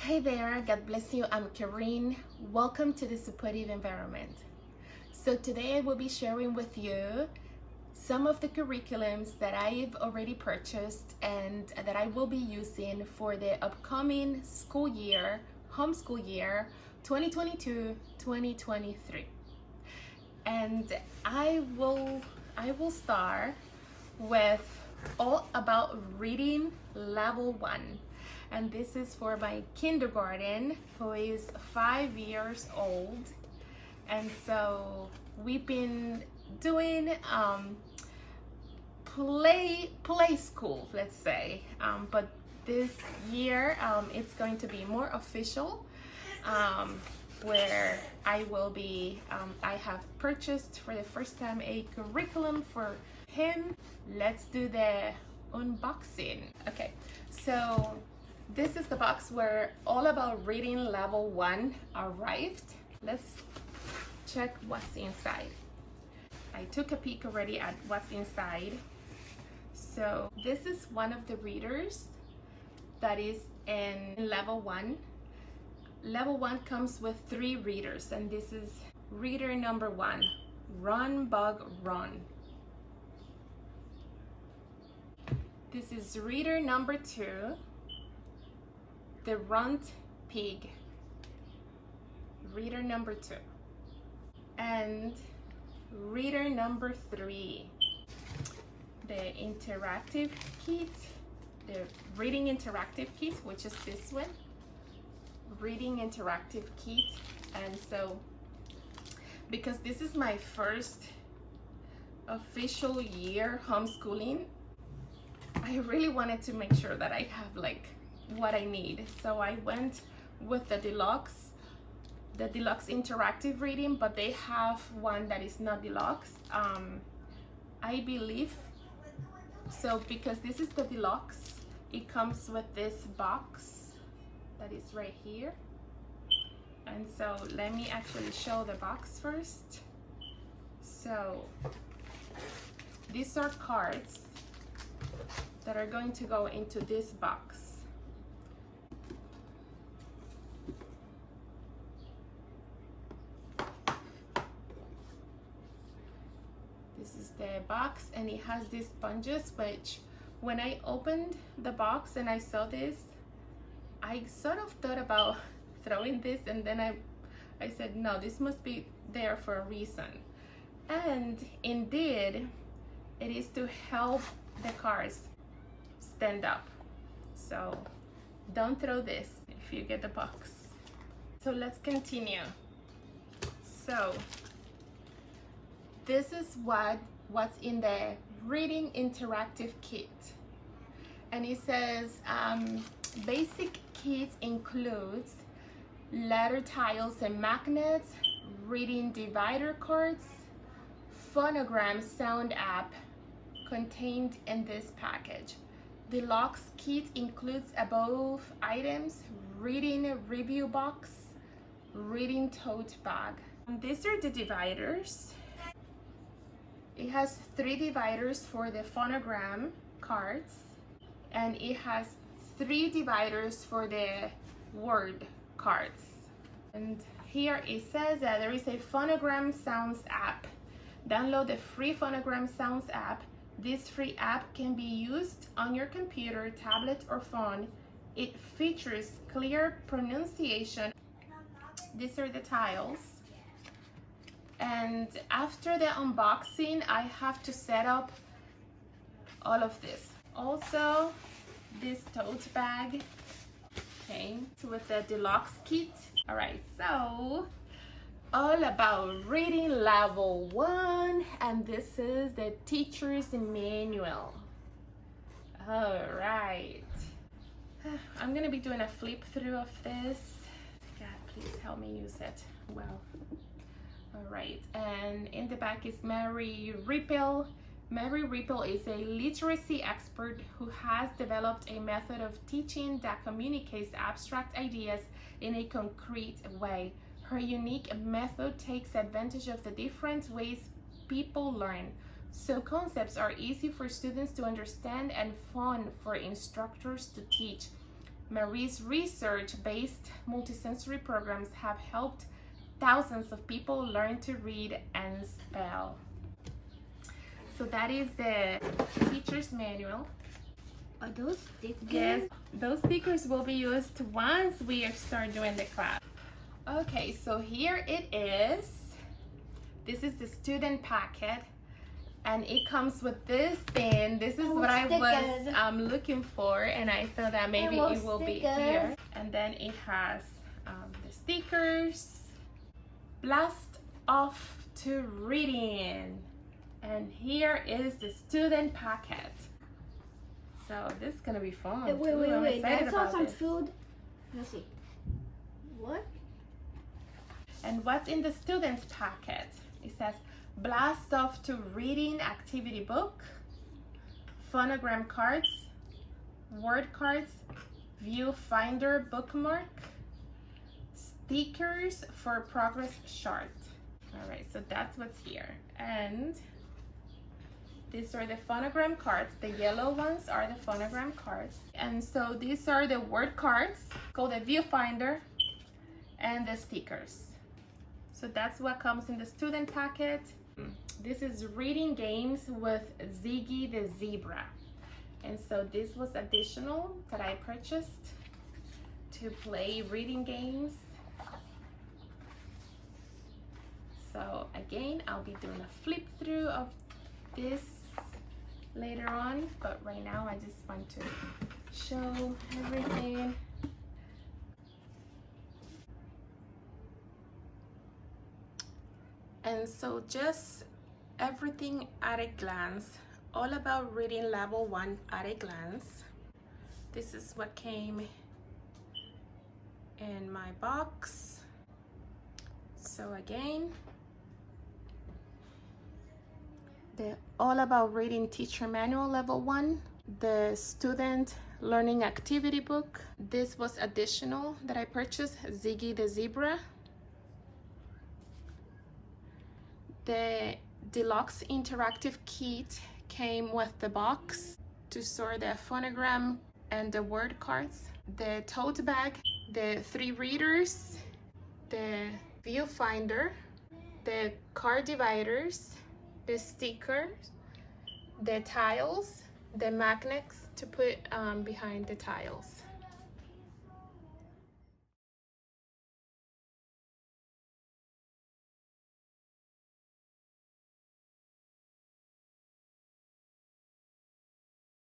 Hey there, God bless you. I'm Karine. Welcome to the Supportive Environment. So today I will be sharing with you some of the curriculums that I've already purchased and that I will be using for the upcoming school year, homeschool year 2022-2023. And I will start with all about reading level 1. And this is for my kindergarten, who is 5 years old. And so we've been doing play school, let's say, but this year it's going to be more official, where I will be I have purchased for the first time a curriculum for him. Let's do the unboxing. Okay, so this is the box where all about reading level 1 arrived. Let's check what's inside. I took a peek already at what's inside. So this is one of the readers that is in level 1. Level 1 comes with 3 readers, and this is reader number 1, Run Bug Run. This is reader number 2, The Runt Pig, reader number 2. And reader number 3, the interactive kit, the reading interactive kit, which is this one, reading interactive kit. And so because this is my first official year homeschooling, I really wanted to make sure that I have like what I need. So I went with the deluxe interactive reading, but they have one that is not deluxe, I believe. So because this is the deluxe, it comes with this box that is right here. And so let me actually show the box first. So these are cards that are going to go into this box. This is the box, and it has these sponges, which when I opened the box and I saw this, I sort of thought about throwing this, and then I said, no, this must be there for a reason. And indeed, it is to help the cards stand up. So don't throw this if you get the box. So let's continue. So this is what's in the reading interactive kit, and it says basic kit includes letter tiles and magnets, reading divider cards, phonogram sound app contained in this package. Deluxe kit includes above items: reading review box, reading tote bag. And these are the dividers. It has 3 dividers for the phonogram cards, and it has 3 dividers for the word cards. And here it says that there is a phonogram sounds app. Download the free phonogram sounds app. This free app can be used on your computer, tablet, or phone. It features clear pronunciation. These are the tiles. And after the unboxing, I have to set up all of this. Also, this tote bag came with the deluxe kit. All right, so all about reading level 1, and this is the teacher's manual. All right, I'm gonna be doing a flip through of this. God, please help me use it well. All right, and in the back is Mary Ripple. Mary Ripple is a literacy expert who has developed a method of teaching that communicates abstract ideas in a concrete way. Her unique method takes advantage of the different ways people learn, so concepts are easy for students to understand and fun for instructors to teach. Marie's research-based multisensory programs have helped thousands of people learn to read and spell. So that is the teacher's manual. Are those stickers? Yes, those stickers will be used once we start doing the class. Okay, so here it is. This is the student packet, and it comes with this thing. This is what I was looking for, and I thought that maybe it will be here. And then it has the stickers. Blast off to reading. And here is the student packet. So this is gonna be fun. Wait. I saw some food. Let's see. What? And what's in the student's packet? It says blast off to reading activity book, phonogram cards, word cards, viewfinder bookmark, stickers for progress chart. All right, so that's what's here. And these are the phonogram cards. The yellow ones are the phonogram cards. And so these are the word cards called the viewfinder and the stickers. So that's what comes in the student packet. This is reading games with Ziggy the Zebra. And so this was additional that I purchased to play reading games. So again, I'll be doing a flip through of this later on, but right now I just want to show everything. And so just everything at a glance, all about reading level 1 at a glance. This is what came in my box. So again, the All About Reading Teacher Manual Level 1, the Student Learning Activity Book. This was additional that I purchased, Ziggy the Zebra. The Deluxe Interactive Kit came with the box to store the phonogram and the word cards, the tote bag, the 3 readers, the viewfinder, the card dividers, the stickers, the tiles, the magnets to put behind the tiles.